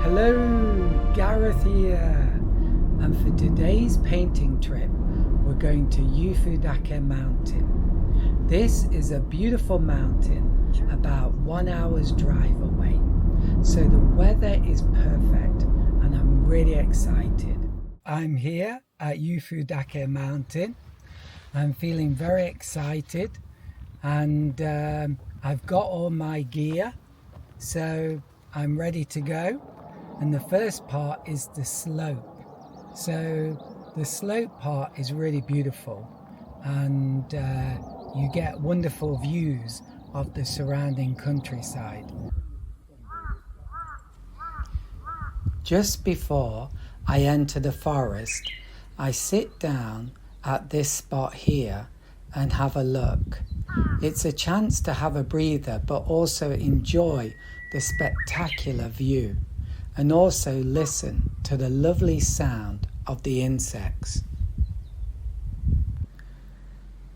Hello, Gareth here, and for today's painting trip we're going to Yufudake mountain. This is a beautiful mountain about 1 hour's drive away, so the weather is perfect and I'm really excited. I'm here at Yufudake mountain. I'm feeling very excited and I've got all my gear, so I'm ready to go. And the first part is the slope. So the slope part is really beautiful, and you get wonderful views of the surrounding countryside. Just before I enter the forest, I sit down at this spot here and have a look. It's a chance to have a breather, but also enjoy the spectacular view, and also listen to the lovely sound of the insects.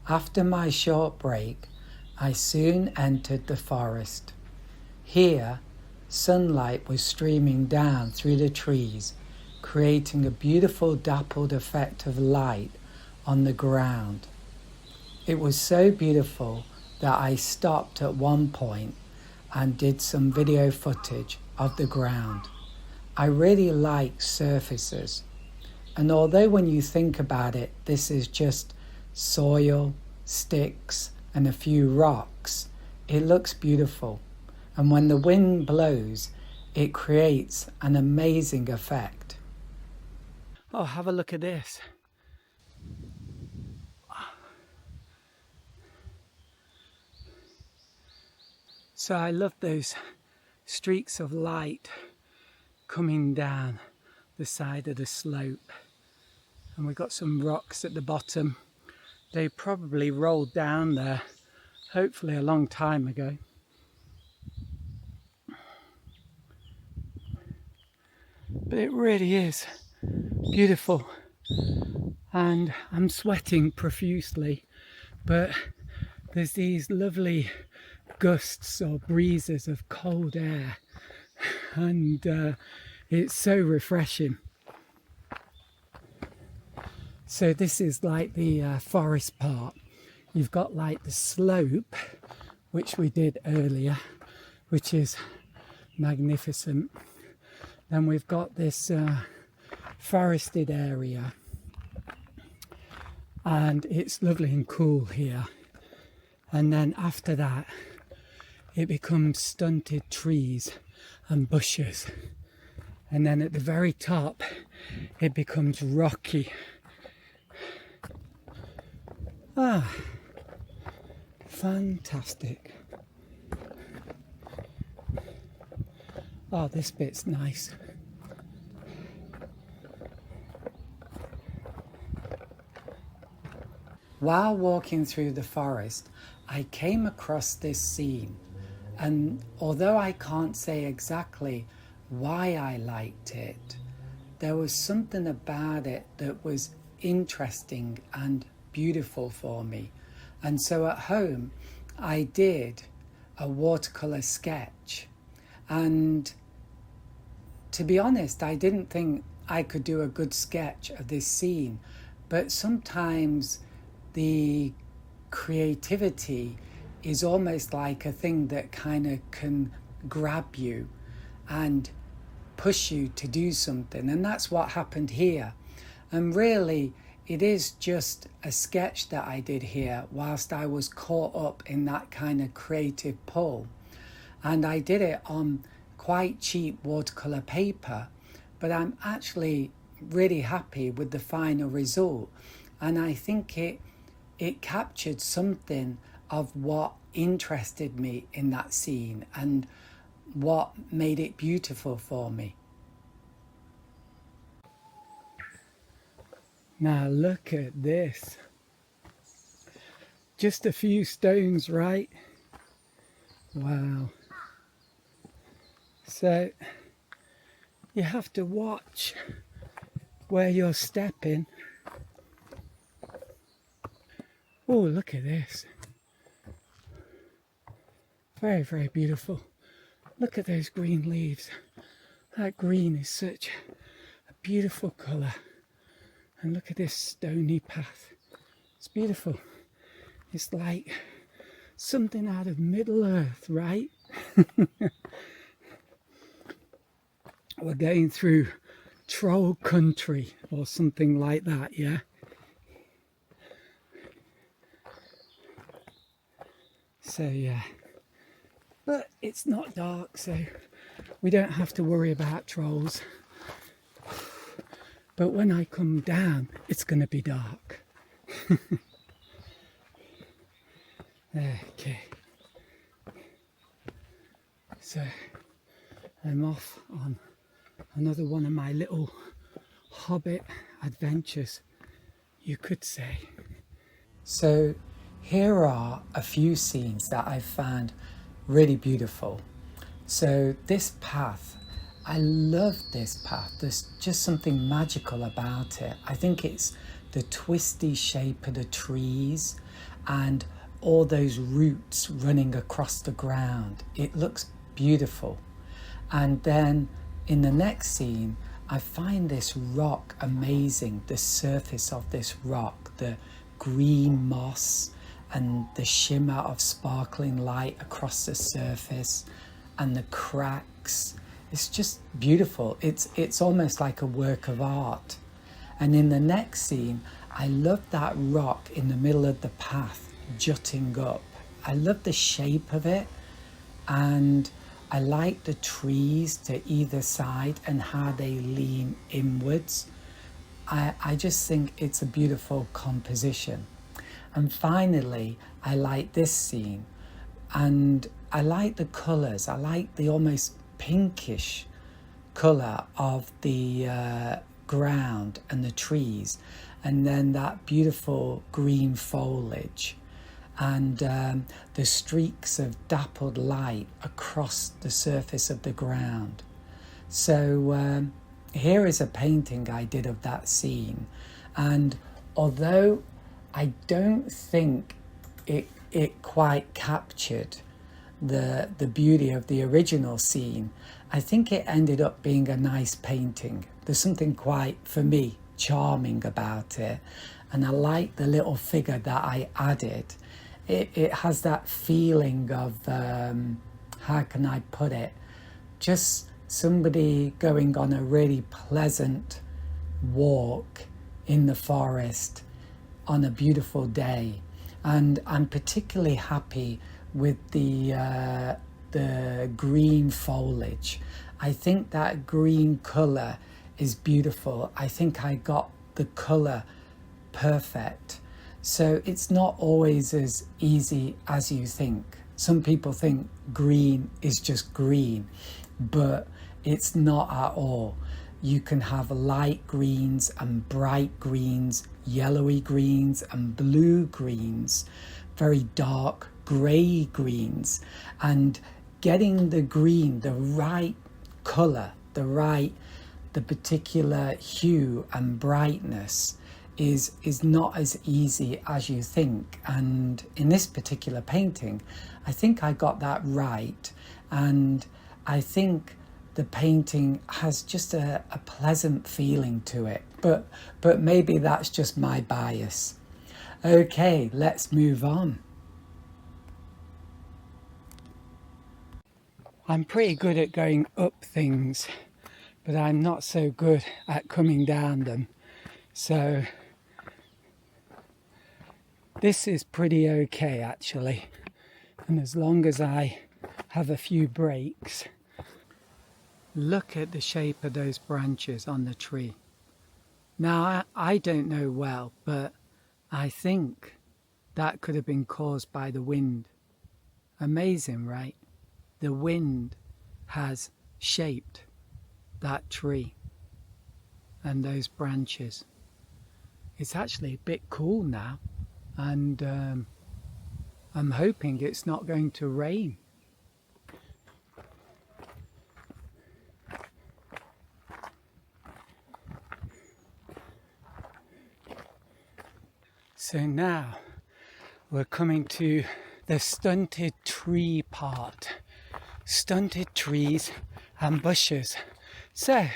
After my short break, I soon entered the forest. Here, sunlight was streaming down through the trees, creating a beautiful dappled effect of light on the ground. It was so beautiful that I stopped at one point and did some video footage of the ground. I really like surfaces, and although when you think about it, this is just soil, sticks and a few rocks, it looks beautiful, and when the wind blows, it creates an amazing effect. Oh, have a look at this. So I love those streaks of light coming down the side of the slope, and we've got some rocks at the bottom. They probably rolled down there, hopefully a long time ago. But it really is beautiful, and I'm sweating profusely, but there's these lovely gusts or breezes of cold air, and it's so refreshing. So this is like the forest part. You've got like the slope, which we did earlier, which is magnificent. Then we've got this forested area, and it's lovely and cool here. And then after that, it becomes stunted trees and bushes. And then at the very top, it becomes rocky. Ah, fantastic. Oh, this bit's nice. While walking through the forest, I came across this scene, and although I can't say exactly why I liked it, there was something about it that was interesting and beautiful for me. And so at home I did a watercolor sketch, and to be honest, I didn't think I could do a good sketch of this scene, but sometimes the creativity is almost like a thing that kind of can grab you and push you to do something, and that's what happened here. And really, it is just a sketch that I did here whilst I was caught up in that kind of creative pull, and I did it on quite cheap watercolor paper, but I'm actually really happy with the final result, and I think it captured something of what interested me in that scene and what made it beautiful for me. Now look at this. Just a few stones, right? Wow. So you have to watch where you're stepping. Oh, look at this. Very, very beautiful. Look at those green leaves. That green is such a beautiful colour. And look at this stony path. It's beautiful. It's like something out of Middle Earth, right? We're going through troll country or something like that, yeah? So yeah, but it's not dark, so we don't have to worry about trolls. But when I come down, it's going to be dark. Okay. So I'm off on another one of my little hobbit adventures, you could say. So here are a few scenes that I found really beautiful. So this path, I love this path. There's just something magical about it. I think it's the twisty shape of the trees and all those roots running across the ground. It looks beautiful. And then in the next scene, I find this rock amazing. The surface of this rock, the green moss and the shimmer of sparkling light across the surface and the cracks. It's just beautiful. It's almost like a work of art. And in the next scene, I love that rock in the middle of the path jutting up. I love the shape of it, and I like the trees to either side and how they lean inwards. I just think it's a beautiful composition. And finally, I like this scene, and I like the colours. I like the almost pinkish colour of the ground and the trees, and then that beautiful green foliage and the streaks of dappled light across the surface of the ground. So here is a painting I did of that scene, and although I don't think it quite captured the beauty of the original scene, I think it ended up being a nice painting. There's something quite, for me, charming about it, and I like the little figure that I added. It has that feeling of, how can I put it, just somebody going on a really pleasant walk in the forest on a beautiful day. And I'm particularly happy with the green foliage. I think that green colour is beautiful. I think I got the colour perfect. So it's not always as easy as you think. Some people think green is just green, but it's not at all. You can have light greens and bright greens, yellowy greens and blue greens, very dark grey greens, and getting the green, the right colour, the particular hue and brightness is not as easy as you think. And in this particular painting, I think I got that right, and I think the painting has just a pleasant feeling to it, but maybe that's just my bias. Okay, let's move on. I'm pretty good at going up things, but I'm not so good at coming down them. So this is pretty okay actually, and as long as I have a few breaks. Look at the shape of those branches on the tree. Now I don't know well, but I think that could have been caused by the wind. Amazing, right? The wind has shaped that tree and those branches. It's actually a bit cool now, and I'm hoping it's not going to rain. So now we're coming to the stunted tree part. Stunted trees and bushes So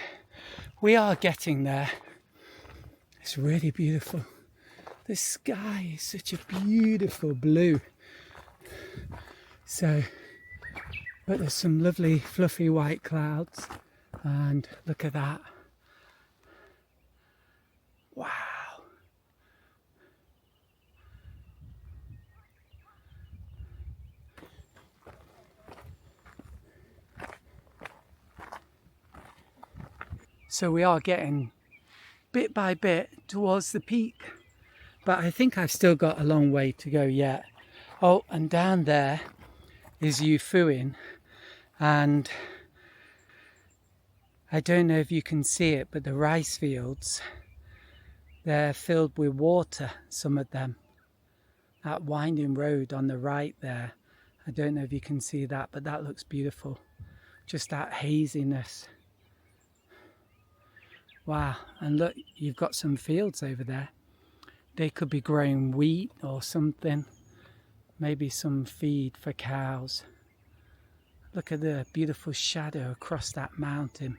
we are getting there. It's really beautiful. The sky is such a beautiful blue. So, but there's some lovely fluffy white clouds, and look at that. Wow. So we are getting bit by bit towards the peak, but I think I've still got a long way to go yet. Oh, and down there is Yufudake, and I don't know if you can see it, but the rice fields, they're filled with water, some of them. That winding road on the right there, I don't know if you can see that, but that looks beautiful. Just that haziness. Wow, and look, you've got some fields over there. They could be growing wheat or something. Maybe some feed for cows. Look at the beautiful shadow across that mountain.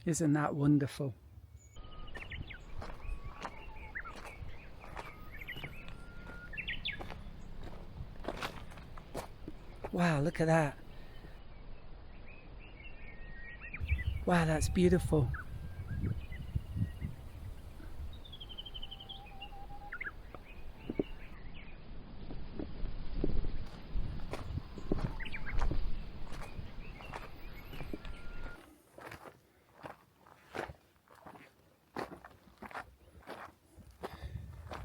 Isn't that wonderful? Wow, look at that. Wow, that's beautiful.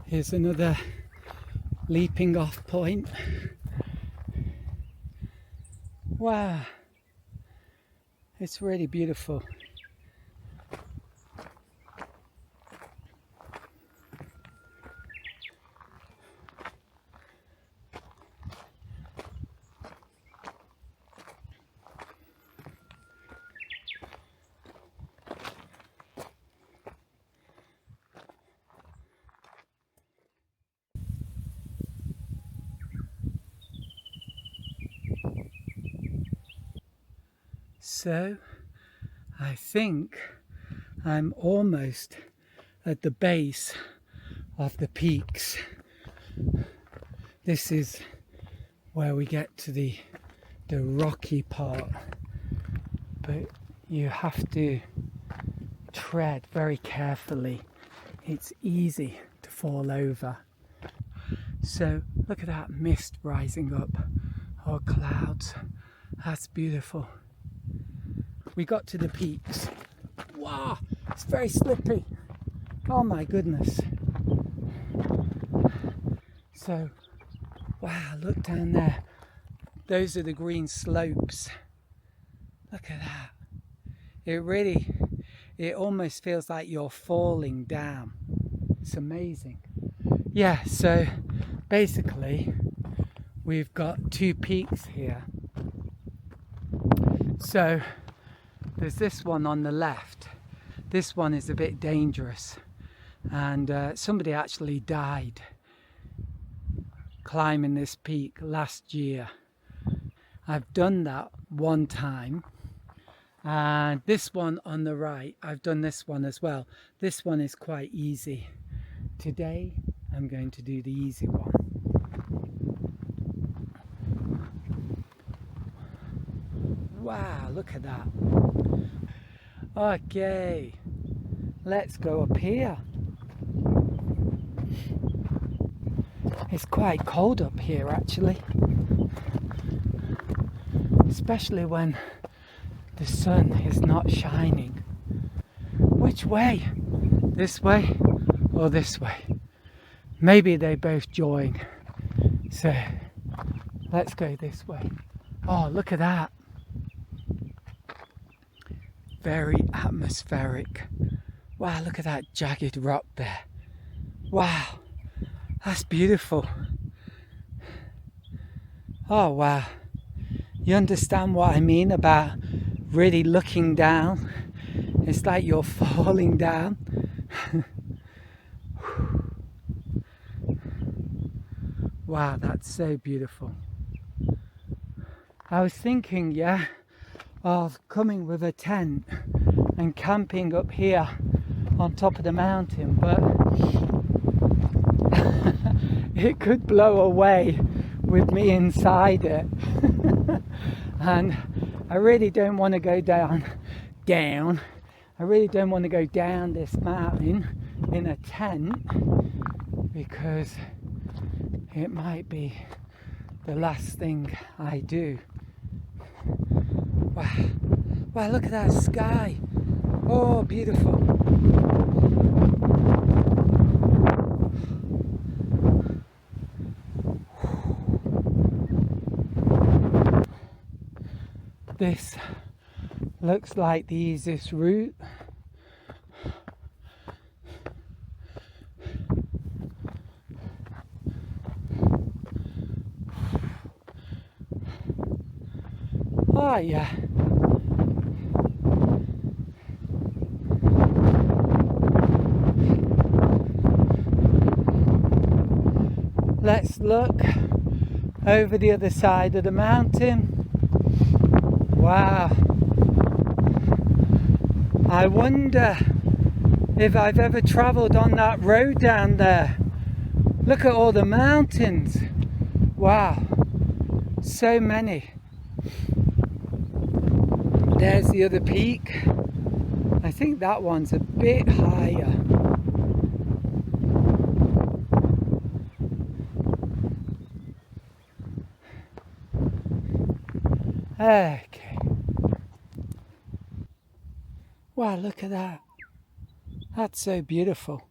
Here's another leaping off point. Wow, it's really beautiful. So I think I'm almost at the base of the peaks. This is where we get to the rocky part, but you have to tread very carefully. It's easy to fall over. So look at that mist rising up, or clouds. That's beautiful. We got to the peaks. Wow, it's very slippery. Oh my goodness. So, wow, look down there. Those are the green slopes. Look at that. It almost feels like you're falling down. It's amazing. Yeah, so basically we've got two peaks here. So there's this one on the left. This one is a bit dangerous, and somebody actually died climbing this peak last year. I've done that one time, and this one on the right, I've done this one as well. This one is quite easy. Today I'm going to do the easy one. Wow, look at that. Okay, let's go up here. It's quite cold up here actually, especially when the sun is not shining. Which way? This way or this way? Maybe they both join. So let's go this way. Oh, look at that. Very atmospheric. Wow, look at that jagged rock there. Wow, that's beautiful. Oh wow, you understand what I mean about really looking down? It's like you're falling down. Wow, that's so beautiful. I was thinking, of coming with a tent, and camping up here on top of the mountain, but it could blow away with me inside it. And I really don't want to go down. I really don't want to go down this mountain in a tent, because it might be the last thing I do. Wow, wow, look at that sky. Oh, beautiful. This looks like the easiest route. Oh yeah. Let's look over the other side of the mountain. Wow. I wonder if I've ever travelled on that road down there. Look at all the mountains. Wow. So many. There's the other peak. I think that one's a bit higher. Okay. Wow, look at that. That's so beautiful.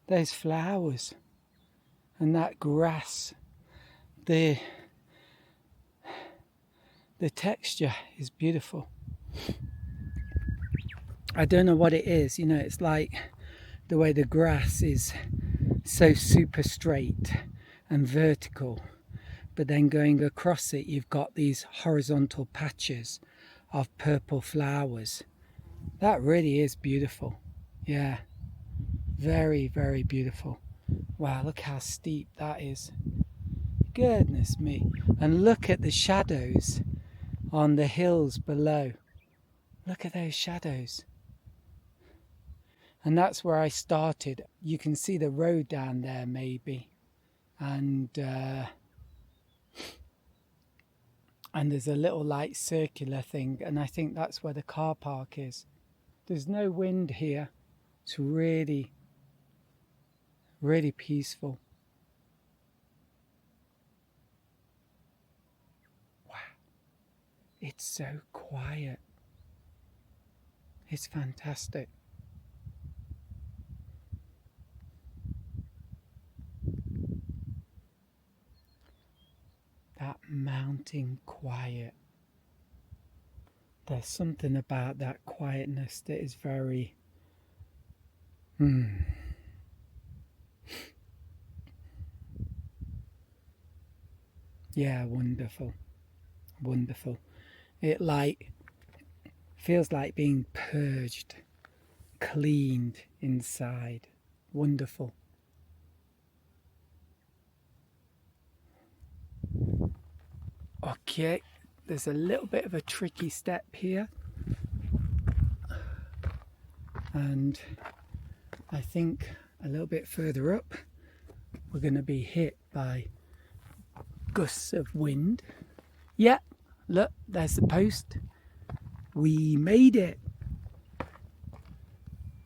Those flowers and that grass. The texture is beautiful. I don't know what it is, you know, it's like the way the grass is so super straight and vertical, but then going across it you've got these horizontal patches of purple flowers. That really is beautiful. Yeah, very, very beautiful. Wow, look how steep that is. Goodness me. And look at the shadows on the hills below. Look at those shadows. And that's where I started. You can see the road down there maybe. And there's a little like circular thing, and I think that's where the car park is. There's no wind here. It's really, really peaceful. Wow. It's so quiet. It's fantastic. That mountain quiet. There's something about that quietness that is very yeah, wonderful. Wonderful. It like feels like being purged, cleaned inside. Wonderful. Okay, there's a little bit of a tricky step here, and I think a little bit further up we're going to be hit by gusts of wind. Yeah, look, there's the post. We made it.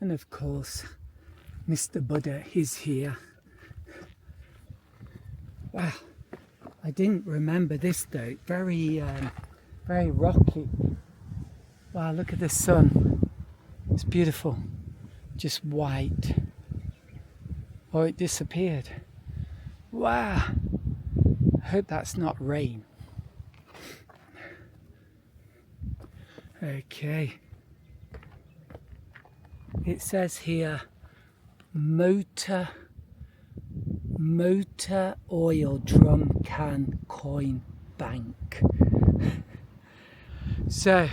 And of course Mr. Buddha is here. Wow, I didn't remember this though. Very rocky. Wow, look at the sun. It's beautiful. Just white. Oh, it disappeared. Wow. I hope that's not rain. Okay. It says here, motor oil drum can coin bank. So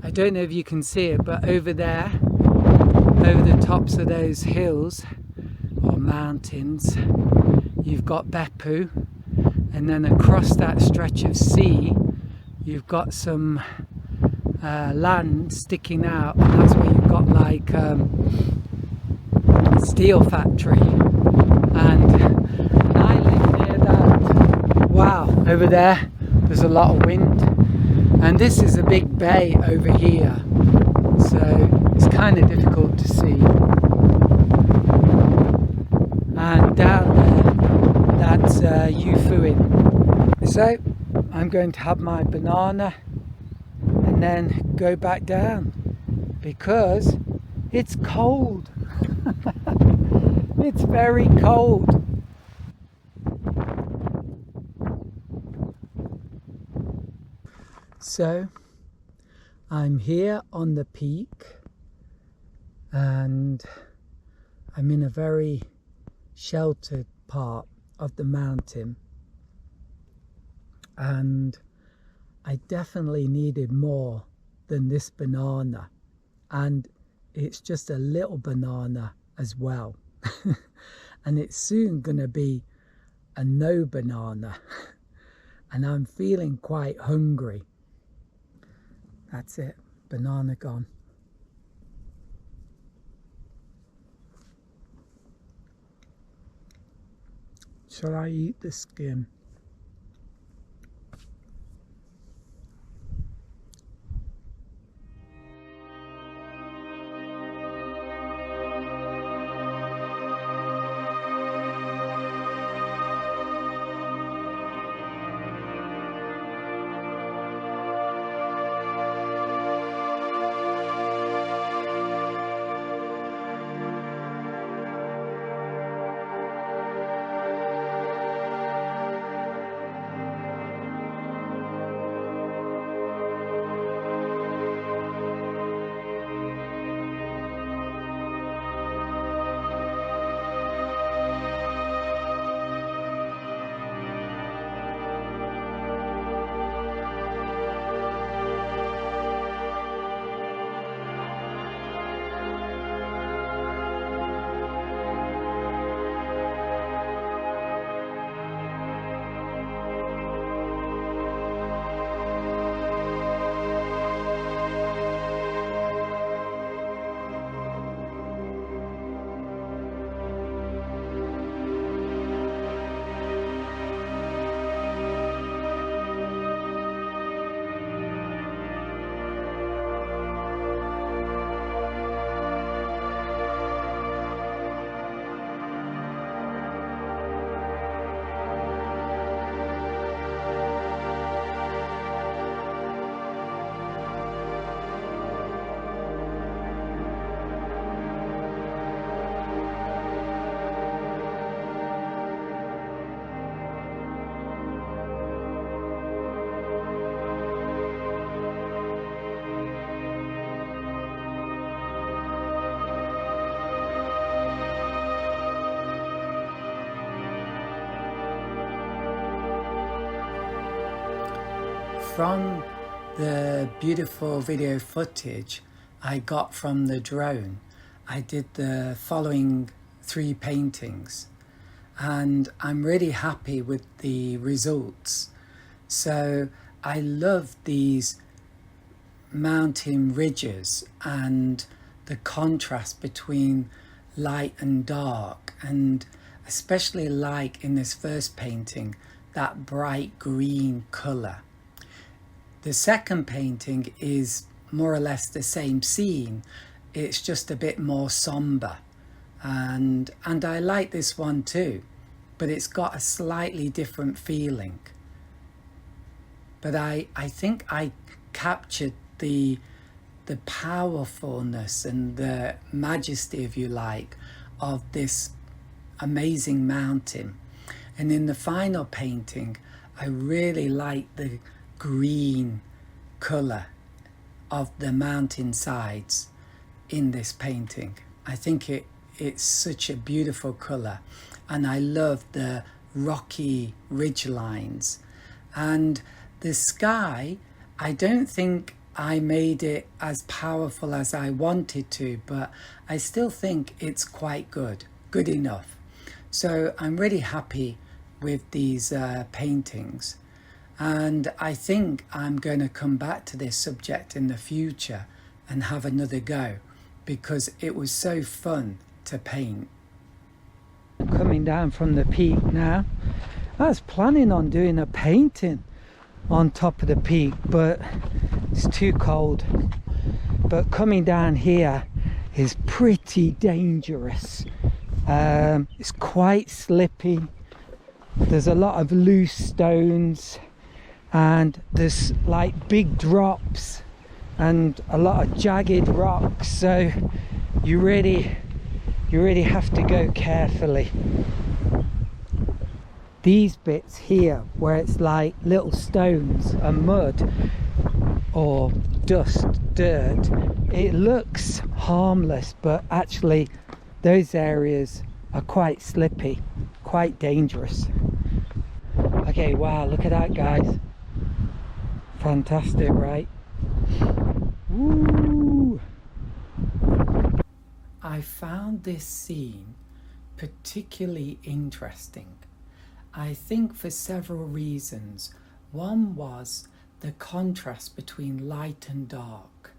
I don't know if you can see it, but over there, over the tops of those hills or mountains, you've got Beppu, and then across that stretch of sea you've got some land sticking out, and that's where you've got like a steel factory, and I live near that. Wow, over there's a lot of wind, and this is a big bay over here, so it's kind of difficult to see. And down there, that's Yufudake. So I'm going to have my banana and then go back down because it's cold. It's very cold. So I'm here on the peak and I'm in a very sheltered part of the mountain, and I definitely needed more than this banana, and it's just a little banana as well. And it's soon gonna be a no banana and I'm feeling quite hungry. That's it, banana gone. Shall I eat the skin? From the beautiful video footage I got from the drone, I did the following 3 paintings, and I'm really happy with the results. So I love these mountain ridges and the contrast between light and dark, and especially like in this first painting, that bright green colour. The second painting is more or less the same scene, it's just a bit more somber, and I like this one too, but it's got a slightly different feeling. But I think I captured the powerfulness and the majesty, if you like, of this amazing mountain. And in the final painting, I really like the green colour of the mountain sides in this painting. I think it's such a beautiful colour, and I love the rocky ridge lines. And the sky, I don't think I made it as powerful as I wanted to, but I still think it's quite good enough. So I'm really happy with these paintings. And I think I'm going to come back to this subject in the future and have another go, because it was so fun to paint. Coming down from the peak now. I was planning on doing a painting on top of the peak, but it's too cold. But coming down here is pretty dangerous. It's quite slippy. There's a lot of loose stones, and there's like big drops and a lot of jagged rocks, so you really have to go carefully. These bits here where it's like little stones and mud or dust, dirt, it looks harmless, but actually those areas are quite slippy, quite dangerous. Okay, wow, look at that, guys. Fantastic, right? Woo! I found this scene particularly interesting, I think, for several reasons. One was the contrast between light and dark.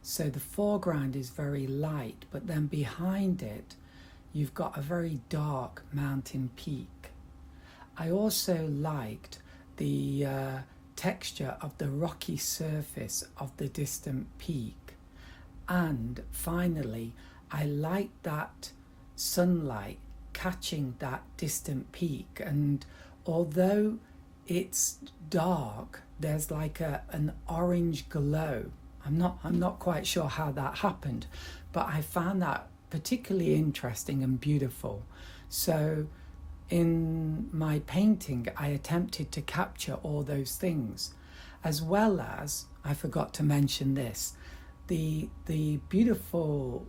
So the foreground is very light, but then behind it you've got a very dark mountain peak. I also liked the texture of the rocky surface of the distant peak. And finally, I liked that sunlight catching that distant peak, and although it's dark, there's like an orange glow. I'm not quite sure how that happened, but I found that particularly interesting and beautiful. So in my painting, I attempted to capture all those things, as well as, I forgot to mention this, the beautiful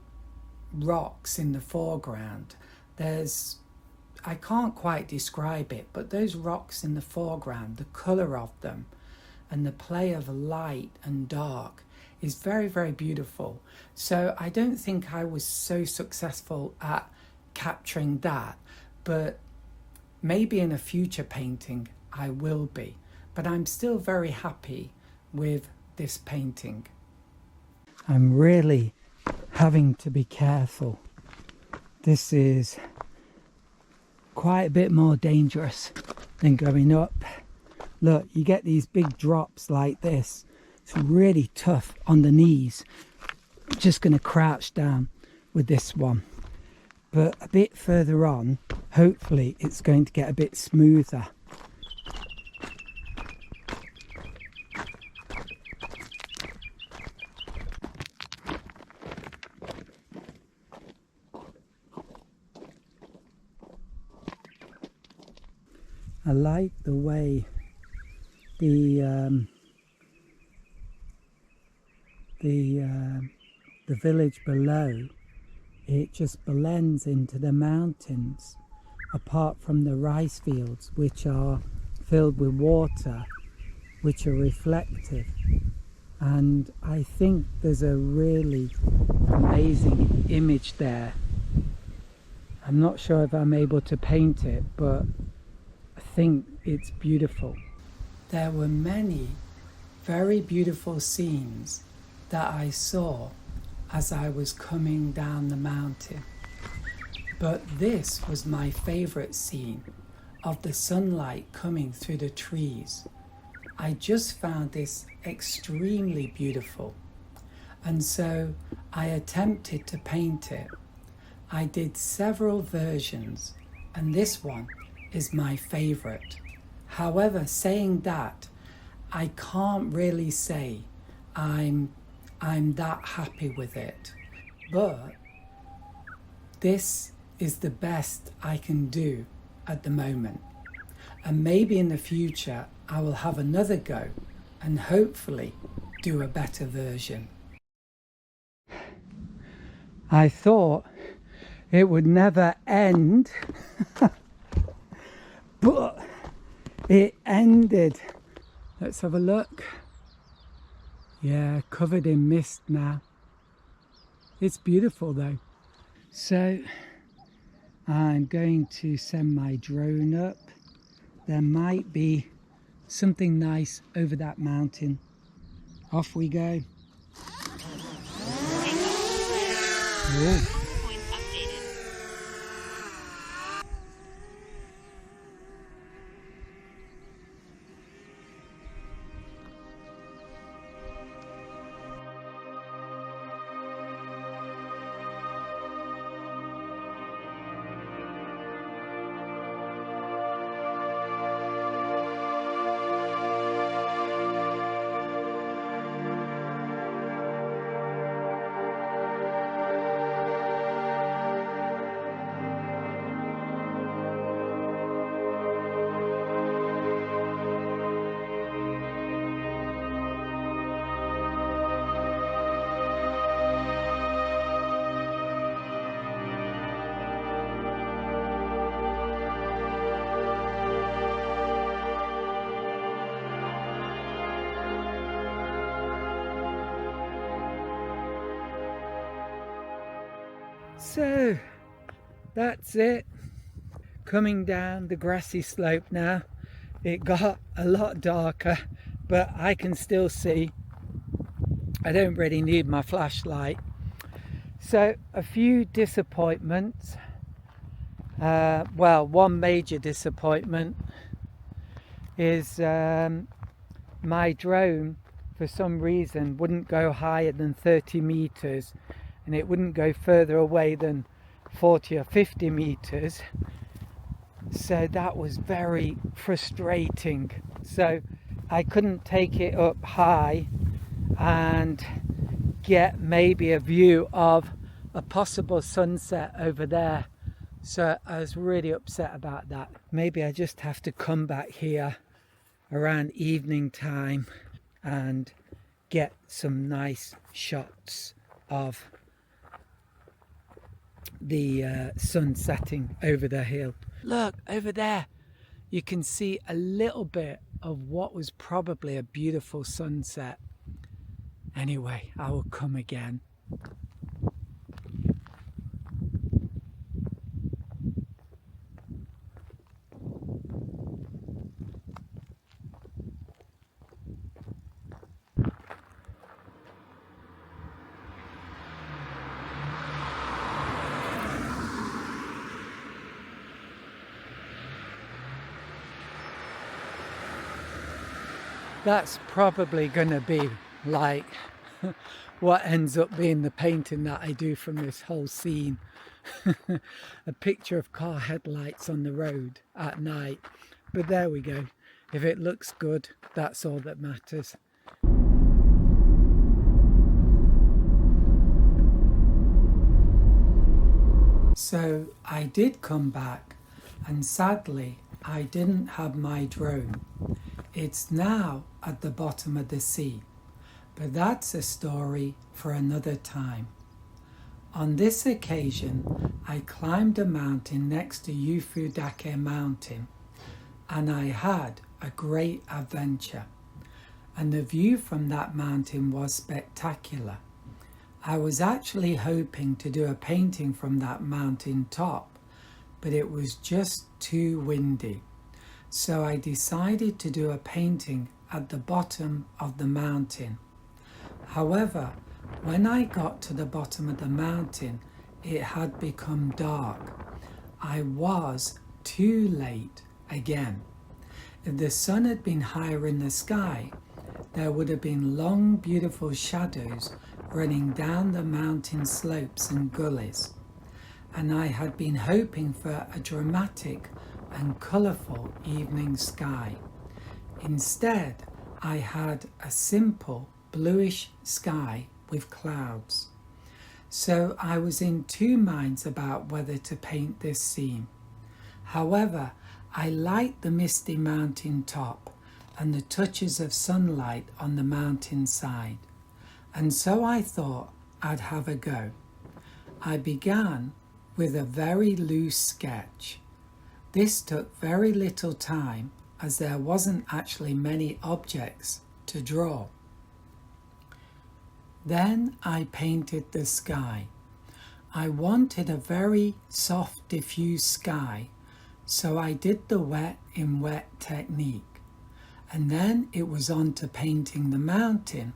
rocks in the foreground. I can't quite describe it, but those rocks in the foreground, the colour of them and the play of light and dark is very, very beautiful. So I don't think I was so successful at capturing that, but maybe in a future painting I will be. But I'm still very happy with this painting. I'm really having to be careful. This is quite a bit more dangerous than going up. Look, you get these big drops like this. It's really tough on the knees. I'm just going to crouch down with this one. But a bit further on, hopefully it's going to get a bit smoother. I like the way the village below, it just blends into the mountains, apart from the rice fields, which are filled with water, which are reflective. And I think there's a really amazing image there. I'm not sure if I'm able to paint it, but I think it's beautiful. There were many very beautiful scenes that I saw as I was coming down the mountain. But this was my favourite scene, of the sunlight coming through the trees. I just found this extremely beautiful, and so I attempted to paint it. I did several versions, and this one is my favourite. However, saying that, I can't really say I'm that happy with it, but this is the best I can do at the moment, and maybe in the future I will have another go and hopefully do a better version. I thought it would never end but it ended. Let's have a look. Yeah, covered in mist now. It's beautiful though. So I'm going to send my drone up. There might be something nice over that mountain. Off we go. Whoa. So that's it, coming down the grassy slope now. It got a lot darker, but I can still see. I don't really need my flashlight. So a few disappointments. Well, one major disappointment is my drone for some reason wouldn't go higher than 30 meters, and it wouldn't go further away than 40 or 50 meters. So that was very frustrating. So I couldn't take it up high and get maybe a view of a possible sunset over there. So I was really upset about that. Maybe I just have to come back here around evening time and get some nice shots of the sun setting over the hill. Look over there, you can see a little bit of what was probably a beautiful sunset. Anyway, I will come again. That's probably going to be like what ends up being the painting that I do from this whole scene. A picture of car headlights on the road at night. But there we go. If it looks good, that's all that matters. So I did come back, and sadly I didn't have my drone. It's now at the bottom of the sea, but that's a story for another time. On this occasion, I climbed a mountain next to Yufudake mountain, and I had a great adventure. And the view from that mountain was spectacular. I was actually hoping to do a painting from that mountain top, but it was just too windy. So I decided to do a painting at the bottom of the mountain. However, when I got to the bottom of the mountain, it had become dark. I was too late again. If the sun had been higher in the sky, there would have been long, beautiful shadows running down the mountain slopes and gullies. And I had been hoping for a dramatic and colourful evening sky. Instead, I had a simple bluish sky with clouds. So I was in two minds about whether to paint this scene. However, I liked the misty mountain top and the touches of sunlight on the mountain side, and so I thought I'd have a go. I began with a very loose sketch. This took very little time as there wasn't actually many objects to draw. Then I painted the sky. I wanted a very soft, diffuse sky, so I did the wet in wet technique. And then it was on to painting the mountain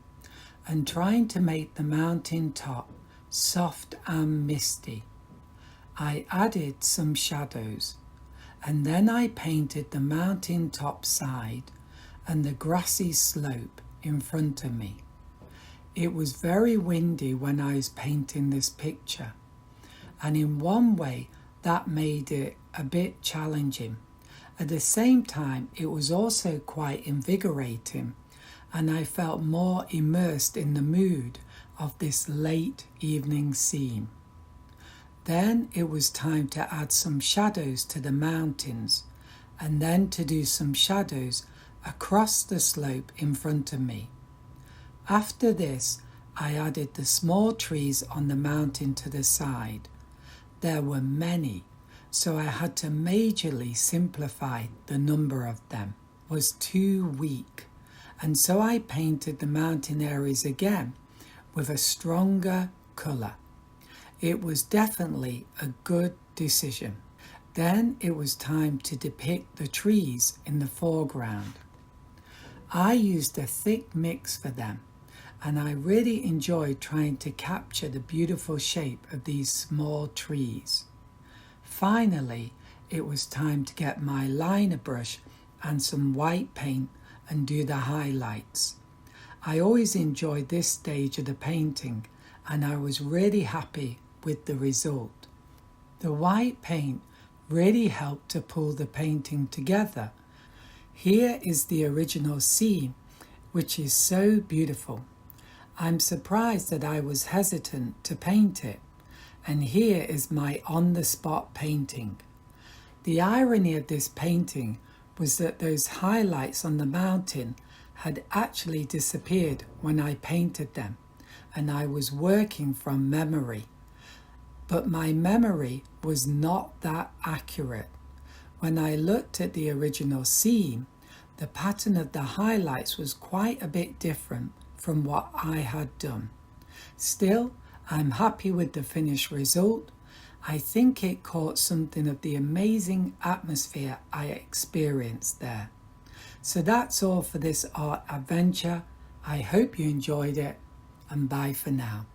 and trying to make the mountain top soft and misty. I added some shadows, and then I painted the mountain top side and the grassy slope in front of me. It was very windy when I was painting this picture, and in one way that made it a bit challenging. At the same time, it was also quite invigorating, and I felt more immersed in the mood of this late evening scene. Then it was time to add some shadows to the mountains, and then to do some shadows across the slope in front of me. After this, I added the small trees on the mountain to the side. There were many, so I had to majorly simplify the number of them. It was too weak, and so I painted the mountain areas again with a stronger colour. It was definitely a good decision. Then it was time to depict the trees in the foreground. I used a thick mix for them, and I really enjoyed trying to capture the beautiful shape of these small trees. Finally, it was time to get my liner brush and some white paint and do the highlights. I always enjoyed this stage of the painting, and I was really happy with the result. The white paint really helped to pull the painting together. Here is the original scene, which is so beautiful. I'm surprised that I was hesitant to paint it, and here is my on-the-spot painting. The irony of this painting was that those highlights on the mountain had actually disappeared when I painted them, and I was working from memory. But my memory was not that accurate. When I looked at the original scene, the pattern of the highlights was quite a bit different from what I had done. Still, I'm happy with the finished result. I think it caught something of the amazing atmosphere I experienced there. So that's all for this art adventure. I hope you enjoyed it, and bye for now.